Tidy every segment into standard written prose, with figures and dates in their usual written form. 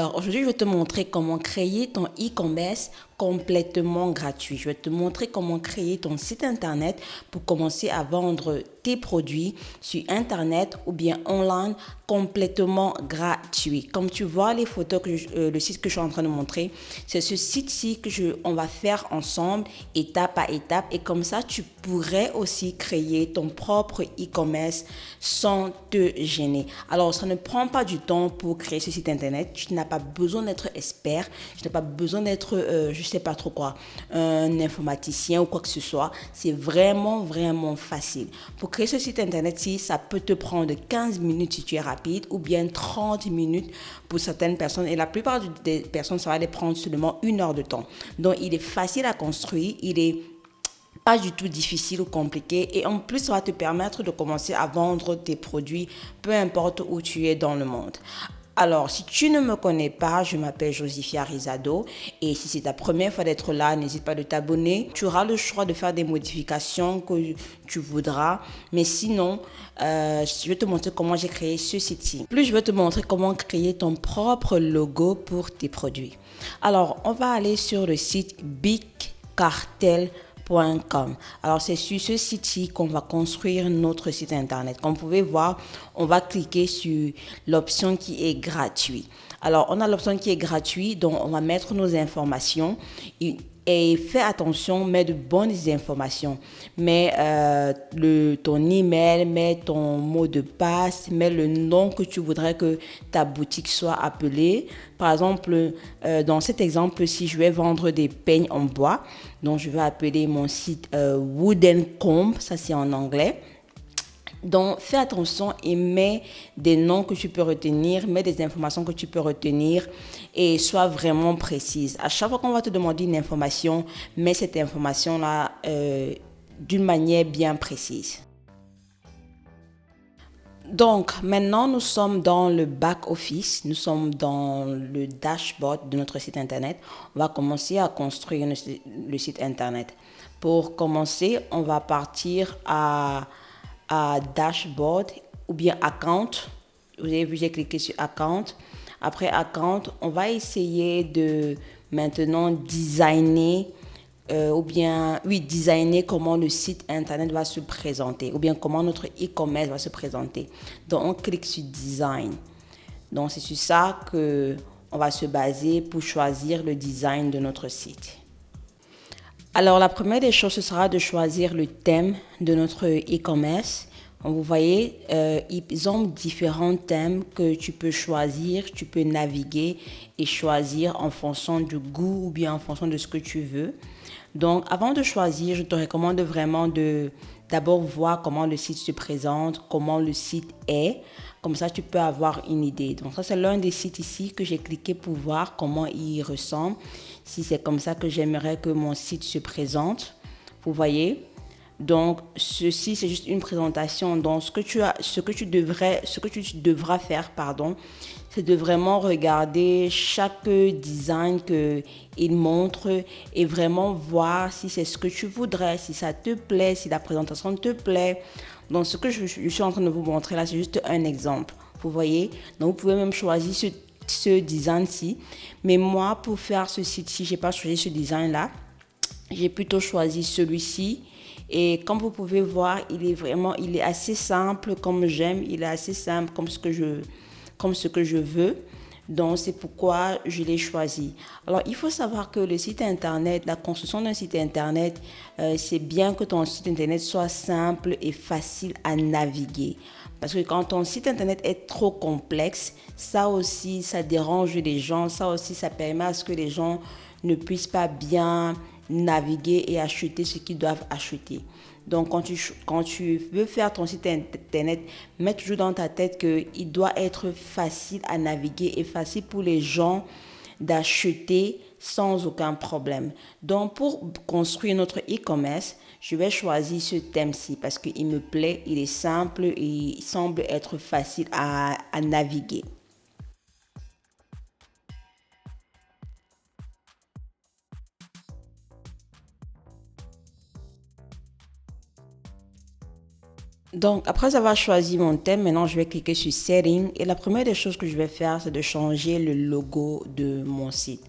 Alors aujourd'hui, je vais te montrer comment créer ton e-commerce complètement gratuit. Je vais te montrer comment créer ton site internet pour commencer à vendre tes produits sur internet ou bien online complètement gratuit. Comme tu vois les photos le site que je suis en train de montrer, c'est ce site-ci on va faire ensemble étape à étape et comme ça tu pourrais aussi créer ton propre e-commerce sans te gêner. Alors ça ne prend pas du temps pour créer ce site internet. Tu n'as pas besoin d'être expert, tu n'as pas besoin d'être je sais pas trop quoi, un informaticien ou quoi que ce soit. C'est vraiment facile. Pour créer ce site internet-ci, ça peut te prendre 15 minutes si tu es rapide ou bien 30 minutes pour certaines personnes et la plupart des personnes, ça va les prendre seulement 1 heure de temps. Donc, il est facile à construire, il est pas du tout difficile ou compliqué et en plus ça va te permettre de commencer à vendre tes produits peu importe où tu es dans le monde. Alors, si tu ne me connais pas, je m'appelle Josifia Rizado et si c'est ta première fois d'être là, n'hésite pas de t'abonner. Tu auras le choix de faire des modifications que tu voudras, mais sinon, je vais te montrer comment j'ai créé ce site-ci. Plus, je vais te montrer comment créer ton propre logo pour tes produits. Alors, on va aller sur le site bigcartel.com. Alors, c'est sur ce site-ci qu'on va construire notre site internet. Comme vous pouvez voir, on va cliquer sur l'option qui est gratuite. Alors, on a l'option qui est gratuite, donc on va mettre nos informations et fais attention, mets de bonnes informations. Mets ton email, mets ton mot de passe, mets le nom que tu voudrais que ta boutique soit appelée. Par exemple, dans cet exemple-ci, je vais vendre des peignes en bois. Donc, je vais appeler mon site Wooden Comb, ça c'est en anglais. Donc, fais attention et mets des noms que tu peux retenir, mets des informations que tu peux retenir et sois vraiment précise. À chaque fois qu'on va te demander une information, mets cette information-là d'une manière bien précise. Donc, maintenant, nous sommes dans le back-office, nous sommes dans le dashboard de notre site internet. On va commencer à construire le site internet. Pour commencer, on va partir à dashboard ou bien account. Vous avez vu, j'ai cliqué sur account. Après account, on va essayer de maintenant designer comment le site internet va se présenter ou bien comment notre e-commerce va se présenter. Donc, on clique sur design. Donc, c'est sur ça que on va se baser pour choisir le design de notre site. Alors, la première des choses, ce sera de choisir le thème de notre e-commerce. Vous voyez, ils ont différents thèmes que tu peux choisir, tu peux naviguer et choisir en fonction du goût ou bien en fonction de ce que tu veux. Donc, avant de choisir, je te recommande vraiment de d'abord voir comment le site se présente, comment le site est. Comme ça, tu peux avoir une idée. Donc, ça, c'est l'un des sites ici que j'ai cliqué pour voir comment il ressemble. Si c'est comme ça que j'aimerais que mon site se présente. Vous voyez? Donc, ceci, c'est juste une présentation. Donc, ce que tu devras faire, pardon, c'est de vraiment regarder chaque design qu'il montre et vraiment voir si c'est ce que tu voudrais, si ça te plaît, si la présentation te plaît. Donc, ce que je suis en train de vous montrer là, c'est juste un exemple. Vous voyez? Donc, vous pouvez même choisir ce design-ci. Mais moi, pour faire ce site-ci, j'ai pas choisi ce design-là. J'ai plutôt choisi celui-ci. Et comme vous pouvez voir, il est assez simple comme j'aime. Il est assez simple comme ce que je veux. Donc, c'est pourquoi je l'ai choisi. Alors, il faut savoir que le site internet, la construction d'un site internet, c'est bien que ton site internet soit simple et facile à naviguer. Parce que quand ton site internet est trop complexe, ça aussi, ça dérange les gens. Ça aussi, ça permet à ce que les gens ne puissent pas bien naviguer et acheter ce qu'ils doivent acheter. Donc, quand tu veux faire ton site internet, mets toujours dans ta tête qu'il doit être facile à naviguer et facile pour les gens d'acheter sans aucun problème. Donc, pour construire notre e-commerce, je vais choisir ce thème-ci parce qu'il me plaît, il est simple et il semble être facile à naviguer. Donc, après avoir choisi mon thème, maintenant je vais cliquer sur Setting et la première des choses que je vais faire, c'est de changer le logo de mon site.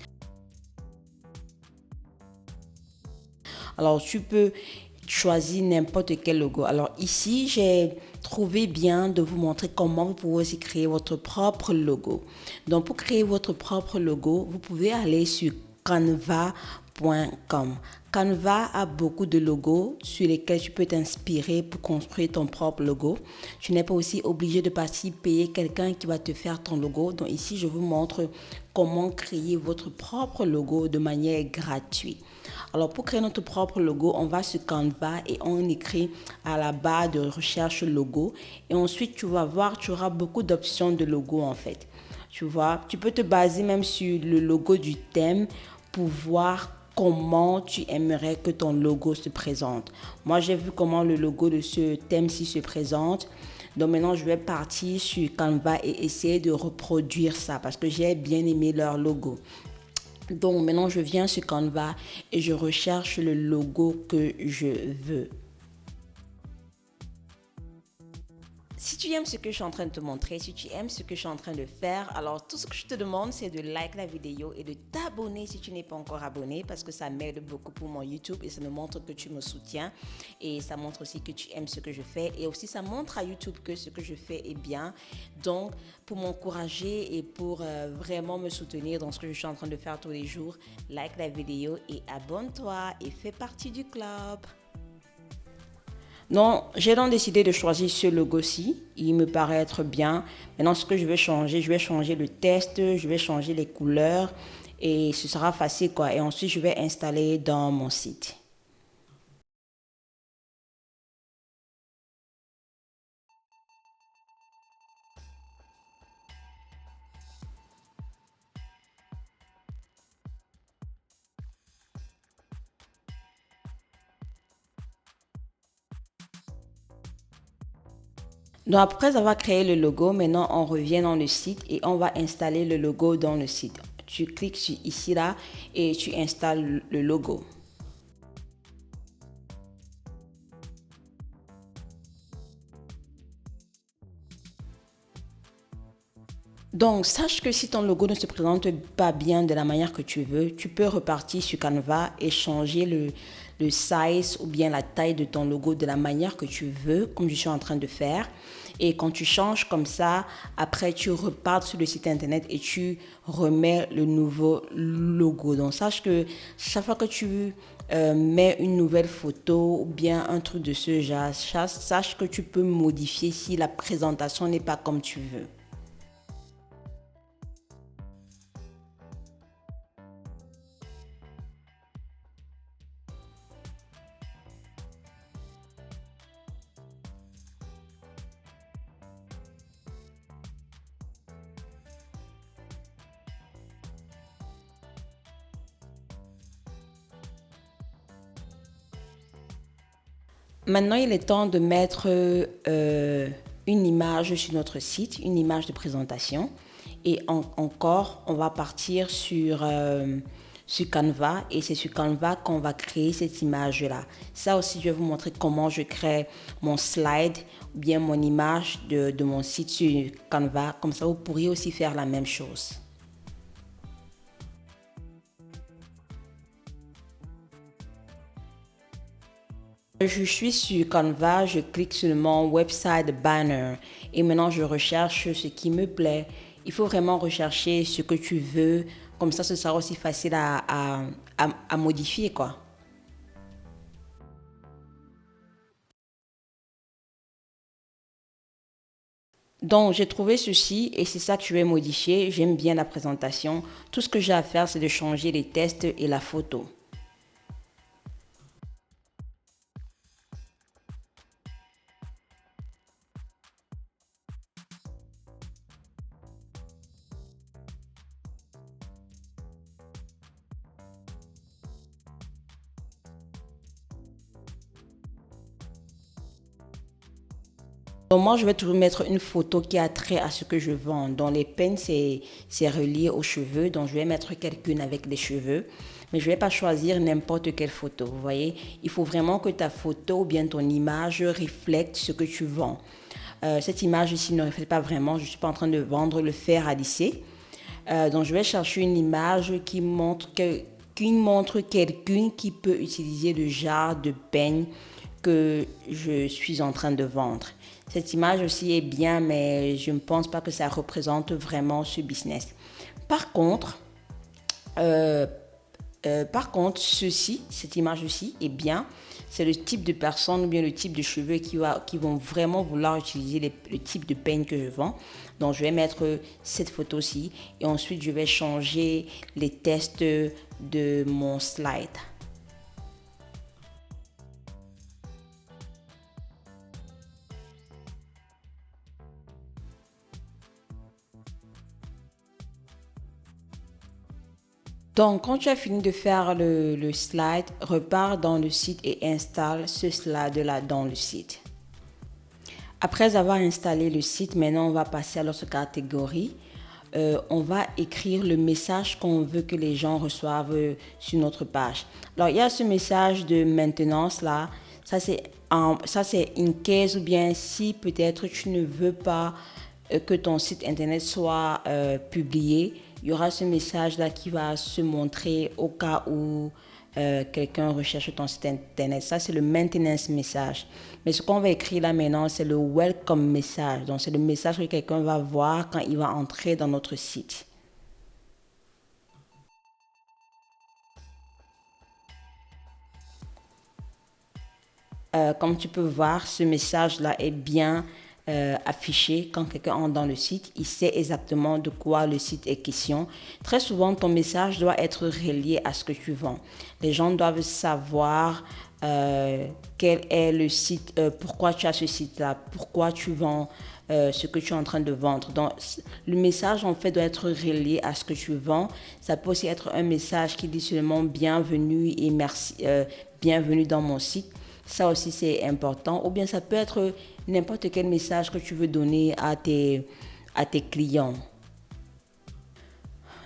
Alors, tu peux choisir n'importe quel logo. Alors, ici, j'ai trouvé bien de vous montrer comment vous pouvez aussi créer votre propre logo. Donc, pour créer votre propre logo, vous pouvez aller sur canva.com. Canva a beaucoup de logos sur lesquels tu peux t'inspirer pour construire ton propre logo. Tu n'es pas aussi obligé de partir payer quelqu'un qui va te faire ton logo. Donc ici, je vous montre comment créer votre propre logo de manière gratuite. Alors pour créer notre propre logo, on va sur Canva et on écrit à la barre de recherche logo. Et ensuite, tu vas voir, tu auras beaucoup d'options de logo en fait. Tu vois, tu peux te baser même sur le logo du thème pour voir comment tu aimerais que ton logo se présente. Moi, j'ai vu comment le logo de ce thème-ci se présente. Donc maintenant, je vais partir sur Canva et essayer de reproduire ça parce que j'ai bien aimé leur logo. Donc maintenant, je viens sur Canva et je recherche le logo que je veux. Si tu aimes ce que je suis en train de te montrer, si tu aimes ce que je suis en train de faire, alors tout ce que je te demande, c'est de liker la vidéo et de t'abonner si tu n'es pas encore abonné parce que ça m'aide beaucoup pour mon YouTube et ça me montre que tu me soutiens et ça montre aussi que tu aimes ce que je fais et aussi ça montre à YouTube que ce que je fais est bien. Donc, pour m'encourager et pour vraiment me soutenir dans ce que je suis en train de faire tous les jours, like la vidéo et abonne-toi et fais partie du club. Non, j'ai donc décidé de choisir ce logo-ci. Il me paraît être bien. Maintenant, ce que je vais changer le texte, je vais changer les couleurs et ce sera facile quoi. Et ensuite, je vais installer dans mon site. Donc, après avoir créé le logo, maintenant, on revient dans le site et on va installer le logo dans le site. Tu cliques sur ici là et tu installes le logo. Donc, sache que si ton logo ne se présente pas bien de la manière que tu veux, tu peux repartir sur Canva et changer le size ou bien la taille de ton logo de la manière que tu veux, comme je suis en train de faire. Et quand tu changes comme ça, après tu repars sur le site internet et tu remets le nouveau logo. Donc, sache que chaque fois que tu mets une nouvelle photo ou bien un truc de ce genre, sache que tu peux modifier si la présentation n'est pas comme tu veux. Maintenant, il est temps de mettre une image sur notre site, une image de présentation. Et encore, on va partir sur Canva et c'est sur Canva qu'on va créer cette image-là. Ça aussi, je vais vous montrer comment je crée mon slide ou bien mon image de mon site sur Canva. Comme ça, vous pourriez aussi faire la même chose. Je suis sur Canva, je clique sur mon website banner et maintenant je recherche ce qui me plaît. Il faut vraiment rechercher ce que tu veux, comme ça ce sera aussi facile à modifier quoi. Donc j'ai trouvé ceci et c'est ça que je vais modifier. J'aime bien la présentation. Tout ce que j'ai à faire c'est de changer les textes et la photo. Donc moi, je vais toujours mettre une photo qui a trait à ce que je vends. Donc les peignes, c'est relié aux cheveux. Donc je vais mettre quelqu'une avec des cheveux. Mais je ne vais pas choisir n'importe quelle photo. Vous voyez, il faut vraiment que ta photo ou bien ton image reflète ce que tu vends. Cette image ici ne reflète pas vraiment. Je ne suis pas en train de vendre le fer à lisser. Donc je vais chercher une image qui montre quelqu'un qui peut utiliser le genre de peigne que je suis en train de vendre. Cette image aussi est bien, mais je ne pense pas que ça représente vraiment ce business. Par contre, cette image-ci est bien. C'est le type de personne ou bien le type de cheveux qui vont vraiment vouloir utiliser le type de peigne que je vends. Donc, je vais mettre cette photo-ci et ensuite, je vais changer les tests de mon slide. Donc, quand tu as fini de faire le slide, repars dans le site et installe ce slide-là dans le site. Après avoir installé le site, maintenant on va passer à l'autre catégorie. On va écrire le message qu'on veut que les gens reçoivent sur notre page. Alors, il y a ce message de maintenance là. Ça, c'est une case ou bien si peut-être tu ne veux pas que ton site internet soit publié, il y aura ce message-là qui va se montrer au cas où quelqu'un recherche ton site internet. Ça, c'est le maintenance message. Mais ce qu'on va écrire là maintenant, c'est le welcome message. Donc, c'est le message que quelqu'un va voir quand il va entrer dans notre site. Comme tu peux voir, ce message-là est bien affiché quand quelqu'un entre dans le site. Il sait exactement de quoi le site est question. Très souvent, ton message doit être relié à ce que tu vends. Les gens doivent savoir quel est le site, pourquoi tu as ce site-là, pourquoi tu vends ce que tu es en train de vendre. Donc, le message, en fait, doit être relié à ce que tu vends. Ça peut aussi être un message qui dit seulement bienvenue et merci, bienvenue dans mon site. Ça aussi, c'est important. Ou bien ça peut être n'importe quel message que tu veux donner à tes clients.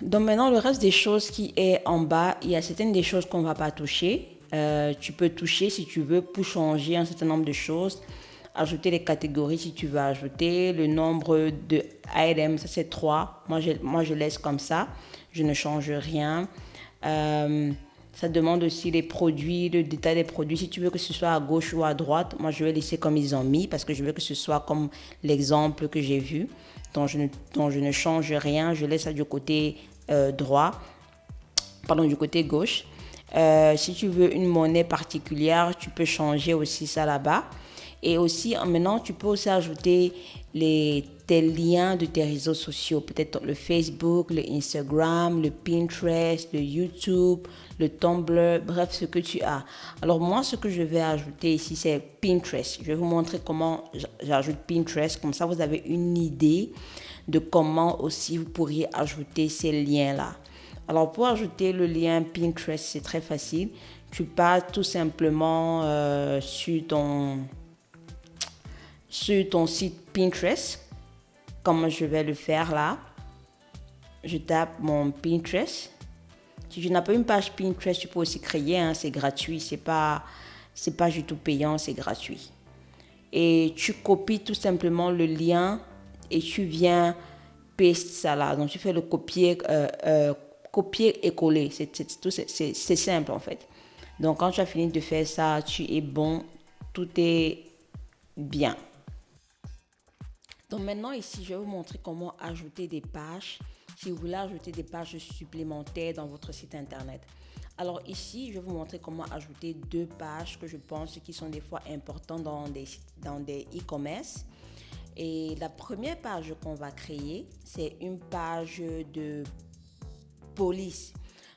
Donc maintenant, le reste des choses qui est en bas, il y a certaines des choses qu'on ne va pas toucher. Tu peux toucher si tu veux pour changer un certain nombre de choses. Ajouter les catégories si tu veux ajouter. Le nombre de items, ça c'est 3. Moi, je laisse comme ça. Je ne change rien. Ça demande aussi les produits, le détail des produits. Si tu veux que ce soit à gauche ou à droite, moi je vais laisser comme ils ont mis parce que je veux que ce soit comme l'exemple que j'ai vu. Donc je ne change rien. Je laisse ça du côté droit, pardon, du côté gauche. Si tu veux une monnaie particulière, tu peux changer aussi ça là-bas. Et aussi, maintenant, tu peux aussi ajouter tes liens de tes réseaux sociaux. Peut-être le Facebook, le Instagram, le Pinterest, le YouTube, le Tumblr, bref, ce que tu as. Alors moi, ce que je vais ajouter ici, c'est Pinterest. Je vais vous montrer comment j'ajoute Pinterest. Comme ça, vous avez une idée de comment aussi vous pourriez ajouter ces liens-là. Alors, pour ajouter le lien Pinterest, c'est très facile. Tu pars tout simplement sur ton site Pinterest, comme je vais le faire là. Je tape mon Pinterest. Si tu n'as pas une page Pinterest, tu peux aussi créer, hein, c'est gratuit, c'est pas du tout payant, c'est gratuit. Et tu copies tout simplement le lien et tu viens paste ça là. Donc tu fais le copier et coller. C'est simple en fait. Donc quand tu as fini de faire ça, tu es bon, tout est bien. Donc maintenant ici, je vais vous montrer comment ajouter des pages si vous voulez ajouter des pages supplémentaires dans votre site internet. Alors ici, je vais vous montrer comment ajouter 2 pages que je pense qui sont des fois importantes dans des e-commerce. Et la première page qu'on va créer, c'est une page de police.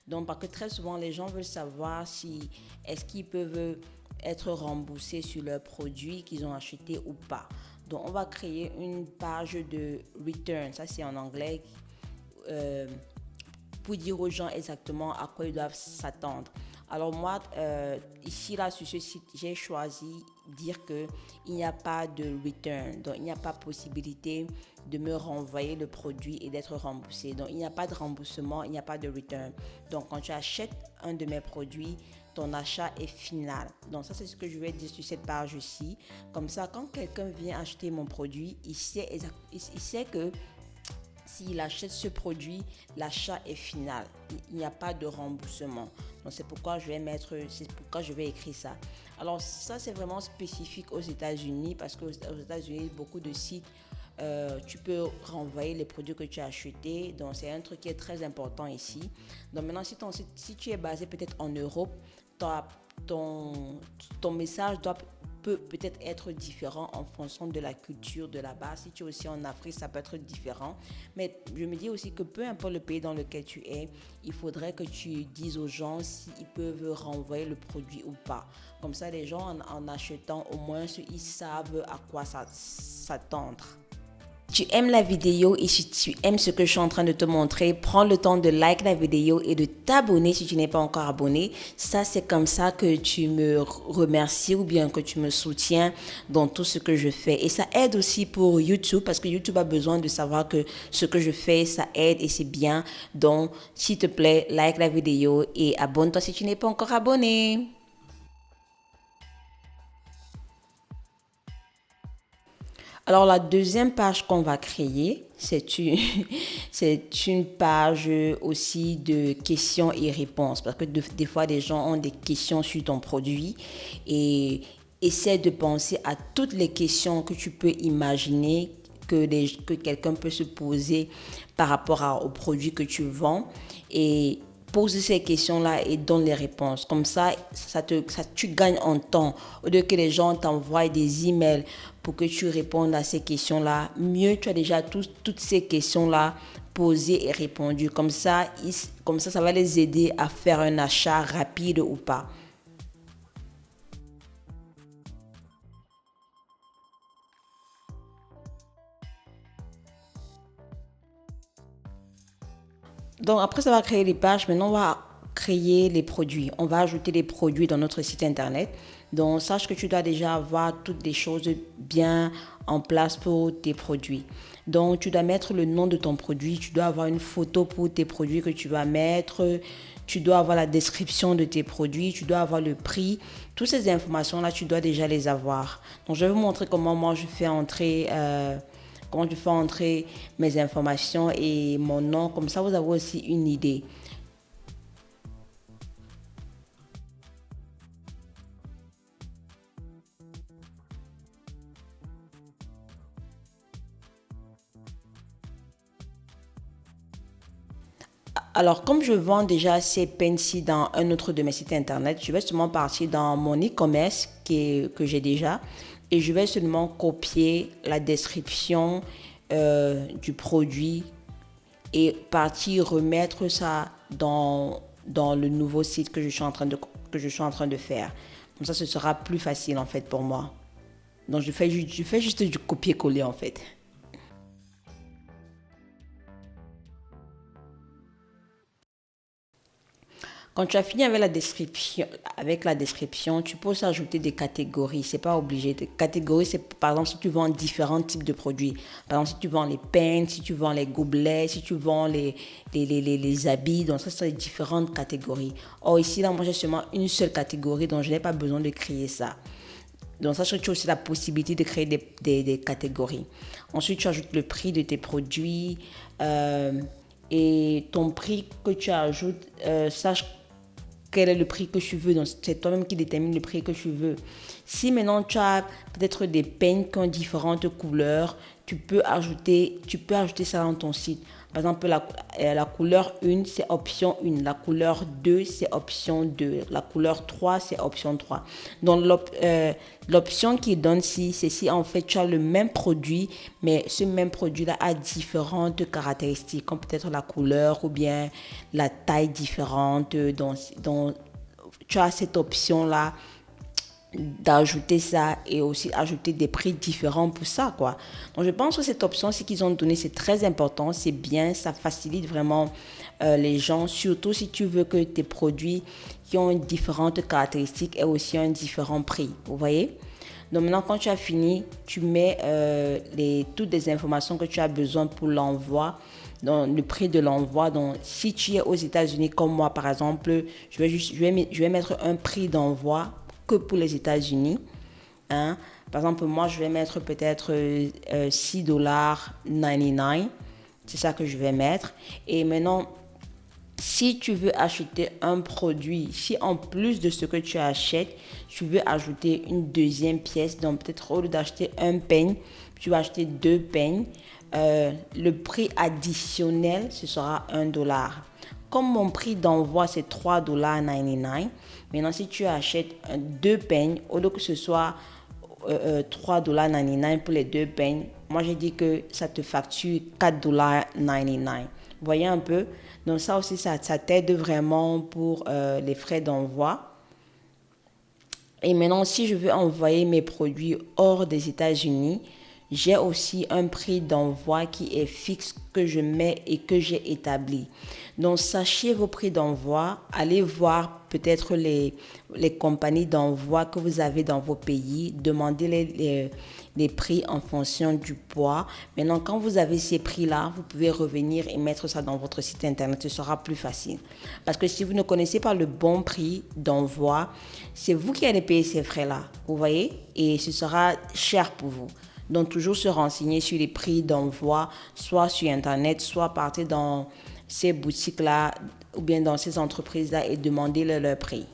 Donc, parce que très souvent, les gens veulent savoir si est-ce qu'ils peuvent être remboursés sur leurs produits qu'ils ont achetés ou pas. Donc, on va créer une page de return. Ça, c'est en anglais. pour dire aux gens exactement à quoi ils doivent s'attendre. Alors moi, ici, là, sur ce site, j'ai choisi dire que il n'y a pas de return. Donc, il n'y a pas possibilité de me renvoyer le produit et d'être remboursé. Donc, il n'y a pas de remboursement, il n'y a pas de return. Donc, quand tu achètes un de mes produits, ton achat est final. Donc, ça, c'est ce que je vais dire sur cette page-ci. Comme ça, quand quelqu'un vient acheter mon produit, il sait que s'il achète ce produit, l'achat est final. Il n'y a pas de remboursement. Donc c'est pourquoi je vais écrire ça. Alors ça, c'est vraiment spécifique aux États-Unis parce qu'aux États-Unis, beaucoup de sites, tu peux renvoyer les produits que tu as achetés. Donc c'est un truc qui est très important ici. Donc maintenant, si tu es basé peut-être en Europe, ton message peut-être être différent en fonction de la culture de là-bas. Si tu es aussi en Afrique, ça peut être différent. Mais je me dis aussi que peu importe le pays dans lequel tu es, il faudrait que tu dises aux gens s'ils peuvent renvoyer le produit ou pas. Comme ça, les gens, en achetant, au moins, ils savent à quoi s'attendre. Tu aimes la vidéo et si tu aimes ce que je suis en train de te montrer, prends le temps de like la vidéo et de t'abonner si tu n'es pas encore abonné. Ça, c'est comme ça que tu me remercies ou bien que tu me soutiens dans tout ce que je fais. Et ça aide aussi pour YouTube parce que YouTube a besoin de savoir que ce que je fais, ça aide et c'est bien. Donc, s'il te plaît, like la vidéo et abonne-toi si tu n'es pas encore abonné. Alors, la deuxième page qu'on va créer, c'est une page aussi de questions et réponses. Parce que des fois, des gens ont des questions sur ton produit et essaie de penser à toutes les questions que tu peux imaginer que quelqu'un peut se poser par rapport au produit que tu vends. Et pose ces questions-là et donne les réponses. Comme ça, tu gagnes en temps. Au lieu que les gens t'envoient des emails pour que tu répondes à ces questions-là, mieux tu as déjà toutes ces questions-là posées et répondues. Comme ça, ça va les aider à faire un achat rapide ou pas. Donc après ça va créer les pages, maintenant on va créer les produits. On va ajouter les produits dans notre site internet. Donc sache que tu dois déjà avoir toutes les choses bien en place pour tes produits. Donc tu dois mettre le nom de ton produit, tu dois avoir une photo pour tes produits que tu vas mettre, tu dois avoir la description de tes produits, tu dois avoir le prix. Toutes ces informations-là, tu dois déjà les avoir. Donc je vais vous montrer comment moi je fais entrer... comment je fais entrer mes informations et mon nom. Comme ça, vous avez aussi une idée. Alors, comme je vends déjà ces pens-ci dans un autre de mes sites internet, je vais seulement partir dans mon e-commerce que j'ai déjà et je vais seulement copier la description du produit et partir remettre ça dans le nouveau site que je suis en train de faire. Comme ça, ce sera plus facile en fait pour moi. Donc, je fais juste du copier-coller en fait. Quand tu as fini avec la description, tu peux aussi ajouter des catégories. C'est pas obligé. Des catégories, c'est par exemple si tu vends différents types de produits. Par exemple, si tu vends les pens, si tu vends les gobelets, si tu vends les habits. Donc ça, c'est différentes catégories. Or ici, là, moi, j'ai seulement une seule catégorie, donc je n'ai pas besoin de créer ça. Donc, sache que tu as aussi la possibilité de créer des catégories. Ensuite, tu ajoutes le prix de tes produits et ton prix que tu ajoutes, sache quel est le prix que tu veux. Donc, c'est toi-même qui détermine le prix que tu veux. Si maintenant tu as peut-être des peignes qui ont différentes couleurs, tu peux ajouter ça dans ton site. Par exemple, la couleur 1, c'est option 1. La couleur 2, c'est option 2. La couleur 3, c'est option 3. Donc, l'option qui donne ici, c'est si en fait tu as le même produit, mais ce même produit-là a différentes caractéristiques, comme peut-être la couleur ou bien la taille différente. Donc tu as cette option-là d'ajouter ça et aussi ajouter des prix différents pour ça, quoi. Donc, je pense que cette option, ce qu'ils ont donné, c'est très important, c'est bien, ça facilite vraiment les gens, surtout si tu veux que tes produits qui ont différentes caractéristiques aient aussi un différent prix, vous voyez? Donc maintenant, quand tu as fini, tu mets toutes les informations que tu as besoin pour l'envoi, donc le prix de l'envoi. Donc si tu es aux États-Unis comme moi, par exemple, je vais mettre un prix d'envoi que pour les États-Unis. Hein. Par exemple, moi, je vais mettre peut-être $6.99. C'est ça que je vais mettre. Et maintenant, si tu veux acheter un produit, si en plus de ce que tu achètes, tu veux ajouter une deuxième pièce, donc peut-être au lieu d'acheter un peigne, tu vas acheter 2 peignes, le prix additionnel, ce sera $1. Comme mon prix d'envoi, c'est $3.99, maintenant si tu achètes 2 peignes, au lieu que ce soit $3.99 pour les 2 peignes, moi j'ai dit que ça te facture $4.99. Vous voyez un peu? Donc ça aussi, ça t'aide vraiment pour les frais d'envoi. Et maintenant, si je veux envoyer mes produits hors des États-Unis, j'ai aussi un prix d'envoi qui est fixe que je mets et que j'ai établi. Donc, sachez vos prix d'envoi. Allez voir peut-être les compagnies d'envoi que vous avez dans vos pays. Demandez les prix en fonction du poids. Maintenant, quand vous avez ces prix-là, vous pouvez revenir et mettre ça dans votre site internet. Ce sera plus facile. Parce que si vous ne connaissez pas le bon prix d'envoi, c'est vous qui allez payer ces frais-là. Vous voyez? Et ce sera cher pour vous. Donc, toujours se renseigner sur les prix d'envoi, soit sur Internet, soit partir dans ces boutiques-là ou bien dans ces entreprises-là et demander leur prix.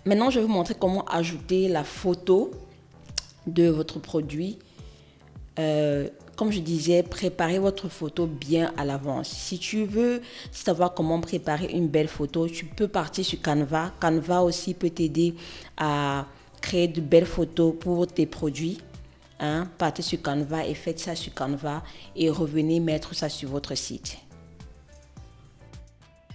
Maintenant, je vais vous montrer comment ajouter la photo de votre produit. Comme je disais, préparez votre photo bien à l'avance. Si tu veux savoir comment préparer une belle photo, tu peux partir sur Canva. Canva aussi peut t'aider à créer de belles photos pour tes produits. Hein. Partez sur Canva et faites ça sur Canva et revenez mettre ça sur votre site.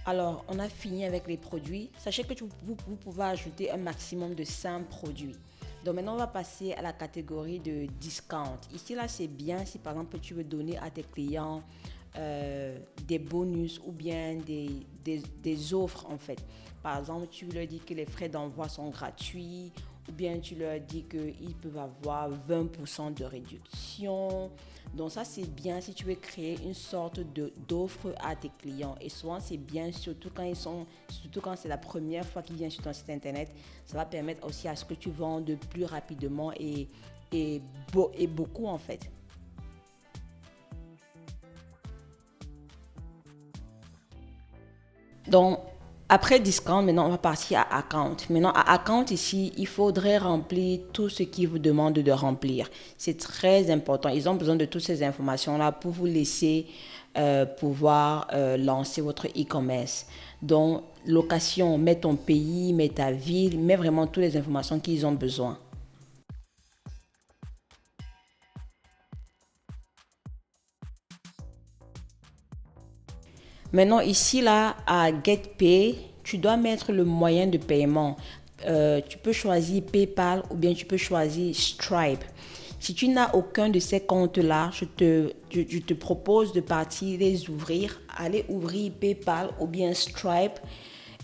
Alors, on a fini avec les produits. Sachez que vous pouvez ajouter un maximum de 5 produits. Donc maintenant, on va passer à la catégorie de discount. Ici, là, c'est bien si par exemple, tu veux donner à tes clients des bonus ou bien des offres en fait. Par exemple, tu leur dis que les frais d'envoi sont gratuits ou bien tu leur dis qu'ils peuvent avoir 20% de réduction. Donc ça, c'est bien si tu veux créer une sorte d'offre à tes clients. Et souvent, c'est bien, surtout quand c'est la première fois qu'ils viennent sur ton site internet. Ça va permettre aussi à ce que tu vendes plus rapidement et beaucoup en fait. Donc, après discount, maintenant, on va partir à account. Maintenant, à account, ici, il faudrait remplir tout ce qu'ils vous demandent de remplir. C'est très important. Ils ont besoin de toutes ces informations-là pour vous laisser pouvoir lancer votre e-commerce. Donc, location, mets ton pays, mets ta ville, mets vraiment toutes les informations qu'ils ont besoin. Maintenant, ici, là, à GetPay, tu dois mettre le moyen de paiement. Tu peux choisir PayPal ou bien tu peux choisir Stripe. Si tu n'as aucun de ces comptes-là, je te propose de partir les ouvrir. Aller ouvrir PayPal ou bien Stripe.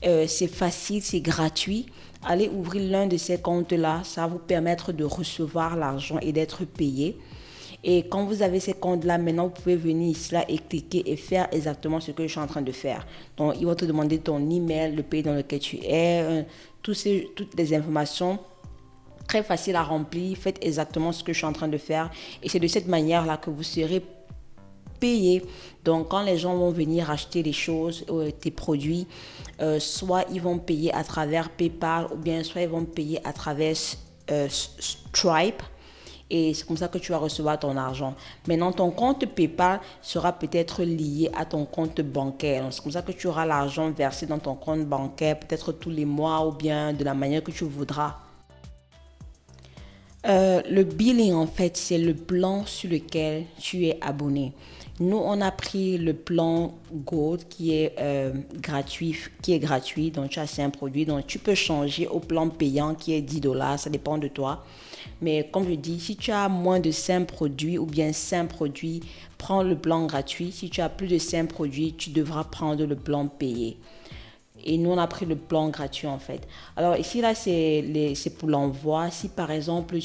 C'est facile, c'est gratuit. Allez ouvrir l'un de ces comptes-là. Ça va vous permettre de recevoir l'argent et d'être payé. Et quand vous avez ces comptes-là, maintenant, vous pouvez venir ici là, et cliquer et faire exactement ce que je suis en train de faire. Donc, il va te demander ton email, le pays dans lequel tu es, toutes les informations. Très facile à remplir. Faites exactement ce que je suis en train de faire. Et c'est de cette manière-là que vous serez payé. Donc, quand les gens vont venir acheter les choses, tes produits, soit ils vont payer à travers PayPal ou bien soit ils vont payer à travers Stripe. Et c'est comme ça que tu vas recevoir ton argent. Maintenant, ton compte PayPal sera peut-être lié à ton compte bancaire. Donc, c'est comme ça que tu auras l'argent versé dans ton compte bancaire, peut-être tous les mois ou bien de la manière que tu voudras. Le billing, en fait, c'est le plan sur lequel tu es abonné. Nous, on a pris le plan Gold qui est gratuit. Donc, tu as 5 produits. Donc, tu peux changer au plan payant qui est $10. Ça dépend de toi. Mais comme je dis, si tu as moins de 5 produits ou bien 5 produits, prends le plan gratuit. Si tu as plus de 5 produits, tu devras prendre le plan payé. Et nous, on a pris le plan gratuit en fait. Alors ici, là, c'est pour l'envoi. Si par exemple,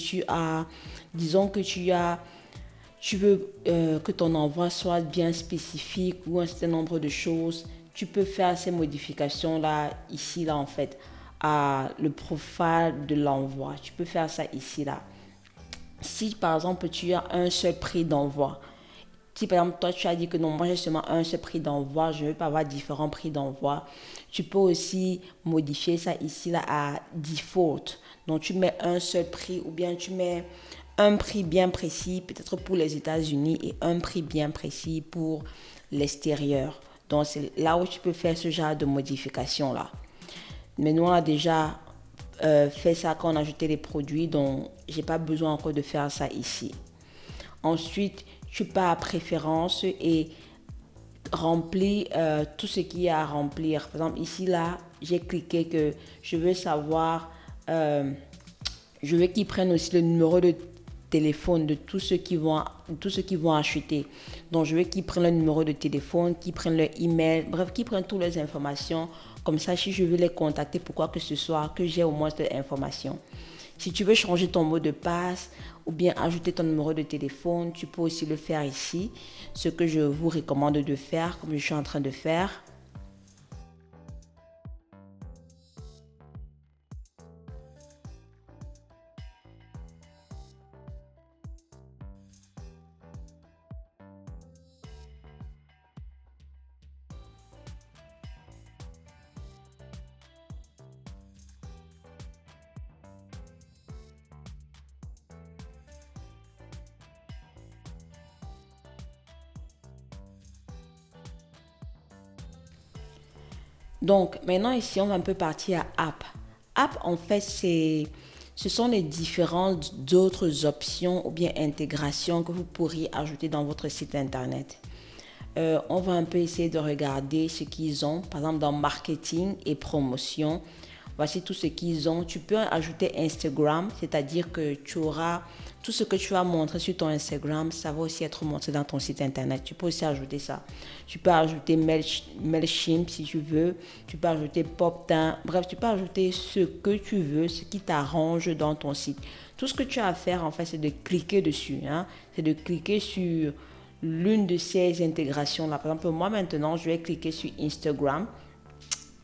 disons que tu veux que ton envoi soit bien spécifique ou un certain nombre de choses, tu peux faire ces modifications-là, ici, là, en fait, à le profil de l'envoi. Tu peux faire ça ici, là. Si par exemple, tu as un seul prix d'envoi, si par exemple, toi, tu as dit que non, moi j'ai seulement un seul prix d'envoi, je ne veux pas avoir différents prix d'envoi, tu peux aussi modifier ça ici là à default. Donc, tu mets un seul prix ou bien tu mets un prix bien précis, peut-être pour les États-Unis et un prix bien précis pour l'extérieur. Donc, c'est là où tu peux faire ce genre de modification là. Mais nous, on a déjà fait ça quand on a ajouté les produits, donc j'ai pas besoin encore de faire ça ici. Ensuite, tu pars à préférence et remplis tout ce qu'il y a à remplir. Par exemple, ici, là, j'ai cliqué que je veux savoir, je veux qu'ils prennent aussi le numéro de téléphone de tous ceux qui vont acheter. Donc, je veux qu'ils prennent le numéro de téléphone, qu'ils prennent leur email, bref, qu'ils prennent toutes les informations. Comme ça, si je veux les contacter pour quoi que ce soit, que j'ai au moins cette information. Si tu veux changer ton mot de passe ou bien ajouter ton numéro de téléphone, tu peux aussi le faire ici. Ce que je vous recommande de faire, comme je suis en train de faire. Donc, maintenant ici, on va un peu partir à App. App, en fait, ce sont les différentes d'autres options ou bien intégrations que vous pourriez ajouter dans votre site internet. On va un peu essayer de regarder ce qu'ils ont. Par exemple, dans marketing et promotion, voici tout ce qu'ils ont. Tu peux ajouter Instagram, c'est-à-dire que tu auras tout ce que tu vas montrer sur ton Instagram, ça va aussi être montré dans ton site internet. Tu peux aussi ajouter ça. Tu peux ajouter Mailchimp si tu veux. Tu peux ajouter PopTin. Bref, tu peux ajouter ce que tu veux, ce qui t'arrange dans ton site. Tout ce que tu as à faire, en fait, c'est de cliquer dessus. C'est de cliquer sur l'une de ces intégrations-là. Par exemple, moi maintenant, je vais cliquer sur Instagram.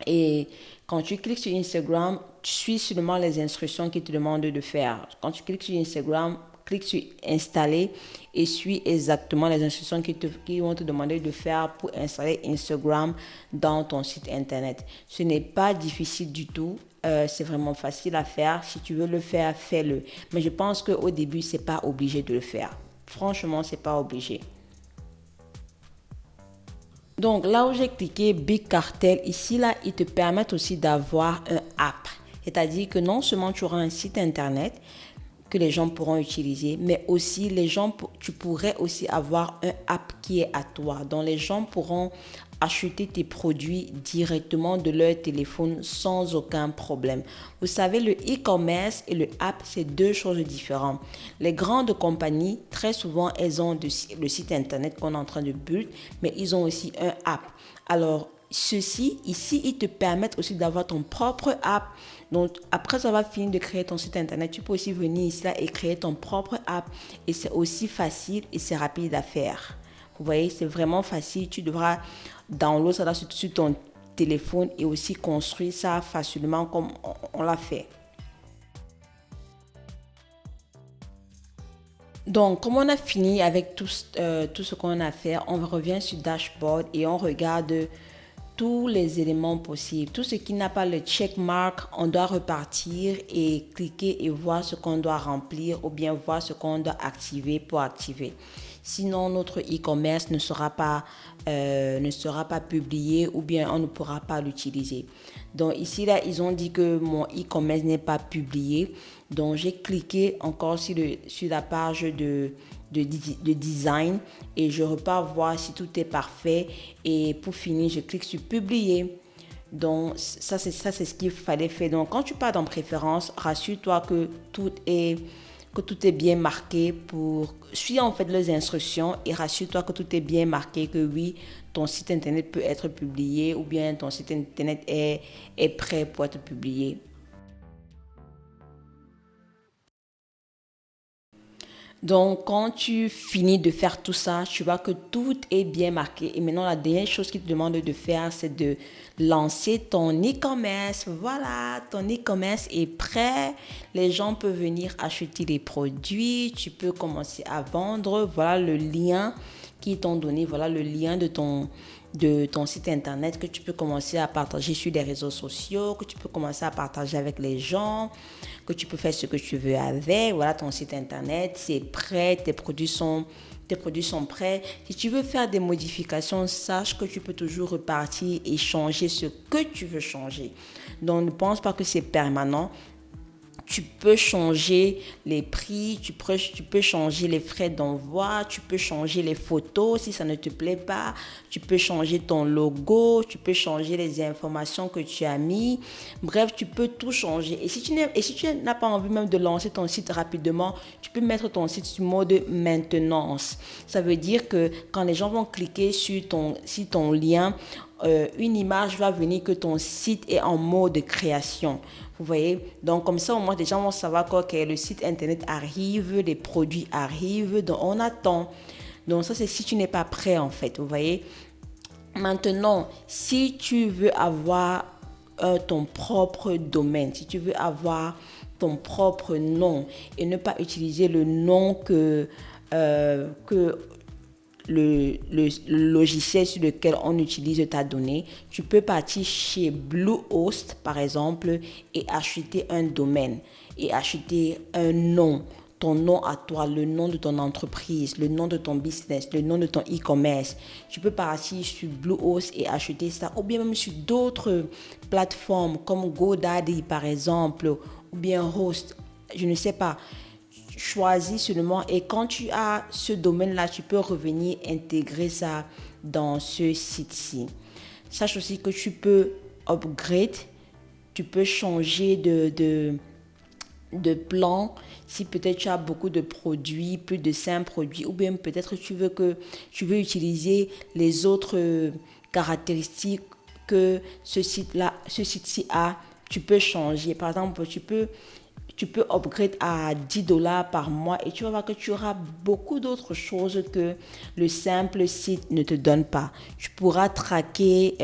Et quand tu cliques sur Instagram, tu suis seulement les instructions qu'ils te demandent de faire. Quand tu cliques sur Instagram, clique sur installer et suis exactement les instructions qu'ils vont te demander de faire pour installer Instagram dans ton site internet. Ce n'est pas difficile du tout. C'est vraiment facile à faire. Si tu veux le faire, fais-le. Mais je pense qu'au début, c'est pas obligé de le faire. Franchement, c'est pas obligé. Donc là où j'ai cliqué Big Cartel, ici là, ils te permettent aussi d'avoir un app. C'est-à-dire que non seulement tu auras un site internet que les gens pourront utiliser, mais aussi tu pourrais aussi avoir un app qui est à toi, dont les gens pourront acheter tes produits directement de leur téléphone sans aucun problème. Vous savez, le e-commerce et le app, c'est deux choses différentes. Les grandes compagnies, très souvent, elles ont le site internet qu'on est en train de build, mais ils ont aussi un app. Alors, ceci, ici, ils te permettent aussi d'avoir ton propre app. Donc, après avoir fini de créer ton site internet, tu peux aussi venir ici là, et créer ton propre app. Et c'est aussi facile et c'est rapide à faire. Vous voyez, c'est vraiment facile. Tu devras download ça sur ton téléphone et aussi construire ça facilement comme on l'a fait. Donc, comme on a fini avec tout ce qu'on a fait, on revient sur Dashboard et on regarde tous les éléments possibles. Tout ce qui n'a pas le check mark, on doit repartir et cliquer et voir ce qu'on doit remplir ou bien voir ce qu'on doit activer pour activer. Sinon, notre e-commerce ne sera pas publié ou bien on ne pourra pas l'utiliser. Donc ici, là, ils ont dit que mon e-commerce n'est pas publié. Donc j'ai cliqué encore sur la page de design et je repars voir si tout est parfait. Et pour finir, je clique sur publier. Donc ça c'est ce qu'il fallait faire. Donc quand tu pars dans préférence, rassure-toi que tout est bien marqué. Suis en fait les instructions et rassure-toi que tout est bien marqué, que oui, ton site internet peut être publié ou bien ton site internet est prêt pour être publié. Donc, quand tu finis de faire tout ça, tu vois que tout est bien marqué. Et maintenant, la dernière chose qu'il te demande de faire, c'est de lancer ton e-commerce. Voilà, ton e-commerce est prêt. Les gens peuvent venir acheter les produits. Tu peux commencer à vendre. Voilà le lien qu'ils t'ont donné. Voilà le lien de ton site internet que tu peux commencer à partager sur les réseaux sociaux, que tu peux commencer à partager avec les gens, que tu peux faire ce que tu veux avec. Voilà ton site internet, c'est prêt, tes produits sont prêts. Si tu veux faire des modifications, sache que tu peux toujours repartir et changer ce que tu veux changer. Donc ne pense pas que c'est permanent. Tu peux changer les prix, tu peux changer les frais d'envoi, tu peux changer les photos si ça ne te plaît pas, tu peux changer ton logo, tu peux changer les informations que tu as mis. Bref, tu peux tout changer. Et si tu n'as pas envie même de lancer ton site rapidement, tu peux mettre ton site sur mode maintenance. Ça veut dire que quand les gens vont cliquer sur ton lien, une image va venir que ton site est en mode création. Vous voyez? Donc, comme ça, au moins, les gens vont savoir que le site internet arrive, les produits arrivent, donc on attend. Donc, ça, c'est si tu n'es pas prêt, en fait. Vous voyez? Maintenant, si tu veux avoir ton propre domaine, si tu veux avoir ton propre nom et ne pas utiliser le nom que le logiciel sur lequel on utilise ta donnée, tu peux partir chez Bluehost, par exemple, et acheter un domaine et acheter un nom, ton nom à toi, le nom de ton entreprise, le nom de ton business, le nom de ton e-commerce. Tu peux partir sur Bluehost et acheter ça, ou bien même sur d'autres plateformes comme GoDaddy, par exemple, ou bien Host, je ne sais pas. Choisis seulement et quand tu as ce domaine-là, tu peux revenir intégrer ça dans ce site-ci. Sache aussi que tu peux upgrade, tu peux changer de plan si peut-être tu as beaucoup de produits, plus de 5 produits ou bien peut-être tu veux utiliser les autres caractéristiques que ce site-ci a, tu peux changer. Par exemple, tu peux upgrade à $10 par mois et tu vas voir que tu auras beaucoup d'autres choses que le simple site ne te donne pas. Tu pourras traquer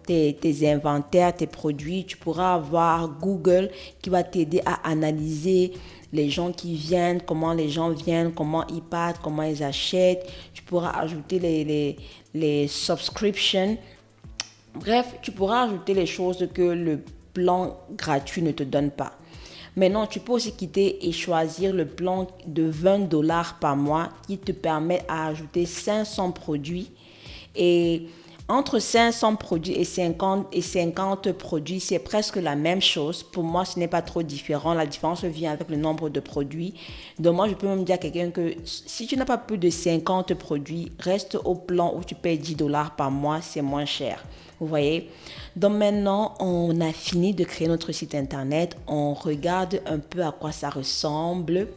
tes inventaires, tes produits. Tu pourras avoir Google qui va t'aider à analyser les gens qui viennent, comment les gens viennent, comment ils partent, comment ils achètent. Tu pourras ajouter les subscriptions. Bref, tu pourras ajouter les choses que le plan gratuit ne te donne pas. Maintenant, tu peux aussi quitter et choisir le plan de $20 par mois qui te permet à ajouter 500 produits. Et entre 500 produits et 50 produits, c'est presque la même chose. Pour moi, ce n'est pas trop différent. La différence vient avec le nombre de produits. Donc moi, je peux même dire à quelqu'un que si tu n'as pas plus de 50 produits, reste au plan où tu payes $10 par mois, c'est moins cher. Vous voyez? Donc maintenant, on a fini de créer notre site internet. On regarde un peu à quoi ça ressemble.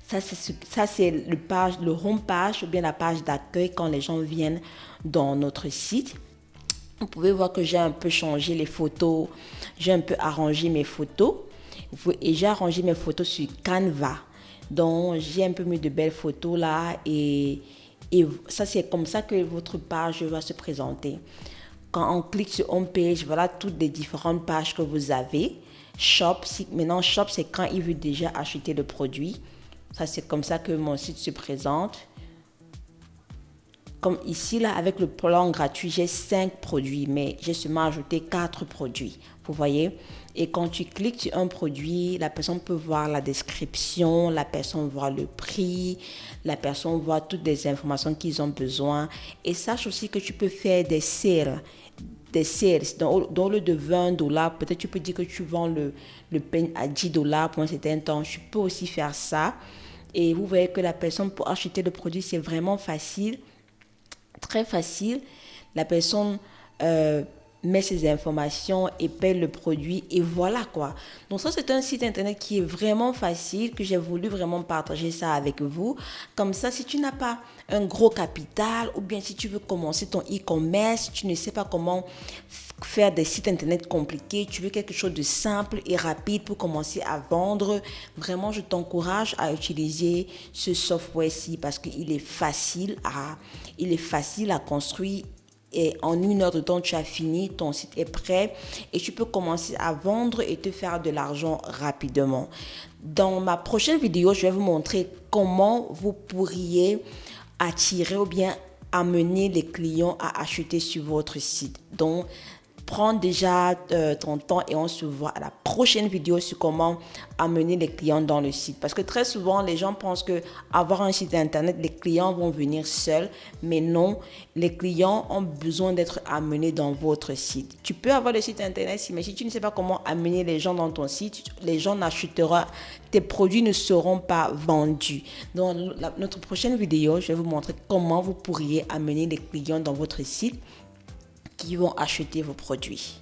Ça, c'est le home page ou bien la page d'accueil quand les gens viennent dans notre site. Vous pouvez voir que j'ai un peu changé les photos. J'ai un peu arrangé mes photos. Et j'ai arrangé mes photos sur Canva. Donc, j'ai un peu mis de belles photos là. Et ça, c'est comme ça que votre page va se présenter. Quand on clique sur Home Page, voilà toutes les différentes pages que vous avez. Shop, maintenant Shop, c'est quand il veut déjà acheter le produit. Ça, c'est comme ça que mon site se présente. Comme ici, là, avec le plan gratuit, j'ai 5 produits, mais j'ai seulement ajouté 4 produits. Vous voyez? Et quand tu cliques sur un produit, la personne peut voir la description, la personne voit le prix, la personne voit toutes les informations qu'ils ont besoin. Et sache aussi que tu peux faire des sales. Dans le de $20, peut-être tu peux dire que tu vends le peigne à $10 pour un certain temps. Tu peux aussi faire ça. Et vous voyez que la personne, pour acheter le produit, c'est vraiment facile, très facile. La personne met ses informations et paie le produit et voilà quoi. Donc ça, c'est un site internet qui est vraiment facile, que j'ai voulu vraiment partager ça avec vous. Comme ça, si tu n'as pas un gros capital ou bien si tu veux commencer ton e-commerce, tu ne sais pas comment faire des sites internet compliqués, tu veux quelque chose de simple et rapide pour commencer à vendre, vraiment je t'encourage à utiliser ce software-ci parce qu'il est facile à construire. Et en 1 heure de temps, tu as fini, ton site est prêt et tu peux commencer à vendre et te faire de l'argent rapidement. Dans ma prochaine vidéo, je vais vous montrer comment vous pourriez attirer ou bien amener les clients à acheter sur votre site. Donc, prends déjà ton temps et on se voit à la prochaine vidéo sur comment amener les clients dans le site. Parce que très souvent, les gens pensent que avoir un site internet, les clients vont venir seuls. Mais non, les clients ont besoin d'être amenés dans votre site. Tu peux avoir le site internet, mais si tu ne sais pas comment amener les gens dans ton site, les gens n'achèteront, tes produits ne seront pas vendus. Dans notre prochaine vidéo, je vais vous montrer comment vous pourriez amener les clients dans votre site qui vont acheter vos produits.